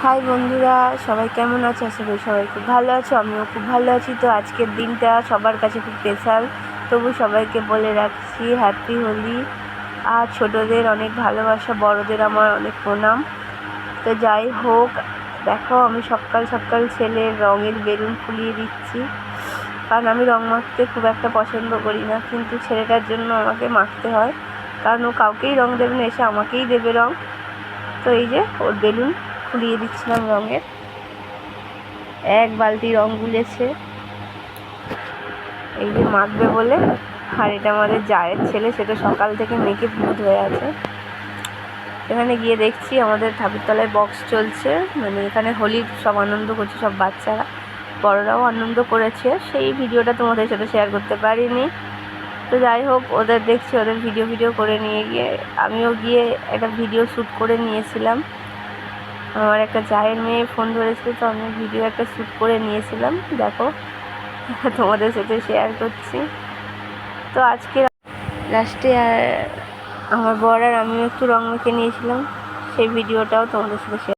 High বন্ধুরা, সবাই কেমন আছে? আশা করি সবাই খুব ভালো আছো, আমিও খুব ভালো আছি। তো আজকের দিনটা সবার কাছে খুব স্পেশাল, তবু সবাইকে বলে রাখছি হ্যাপি হোলি। আর ছোটদের অনেক ভালোবাসা, বড়দের আমার অনেক প্রণাম। তো যাই হোক, দেখো আমি সকাল সকাল ছেলের রঙের বেলুন ফুলিয়ে দিচ্ছি, কারণ আমি রং মাখতে খুব একটা পছন্দ করি না, কিন্তু ছেলেটার জন্য আমাকে মাখতে হয়, কারণ ও কাউকেই রং দেবে না, এসে আমাকেই দেবে রং। তো এই যে ওর বেলুন ফুলিয়ে দিচ্ছিলাম রঙের, এক বালতি রং গুলেছে এই যে মাখবে বলে। আর এটা আমাদের জায়ের ছেলে, সেটা সকাল থেকে মেখে ভূত হয়ে আছে। এখানে গিয়ে দেখছি আমাদের ঠাকুরতলায় বক্স চলছে, মানে এখানে হোলির সব আনন্দ করছে, সব বাচ্চারা, বড়রাও আনন্দ করেছে। সেই ভিডিওটা তোমাদের সাথে শেয়ার করতে পারিনি। তো যাই হোক, ওদের দেখছি, ওদের ভিডিও করে নিয়ে গিয়ে আমিও গিয়ে একটা ভিডিও শ্যুট করে নিয়েছিলাম। আমার একটা জায়ের মেয়ে ফোন ধরেছিল, তো আমি ভিডিও একটা শ্যুট করে নিয়েছিলাম, দেখো তোমাদের সাথে শেয়ার করছি। তো আজকে লাস্টে আমার বর আর আমিও একটু রং মেখে নিয়েছিলাম, সেই ভিডিওটাও তোমাদের সাথে শেয়ার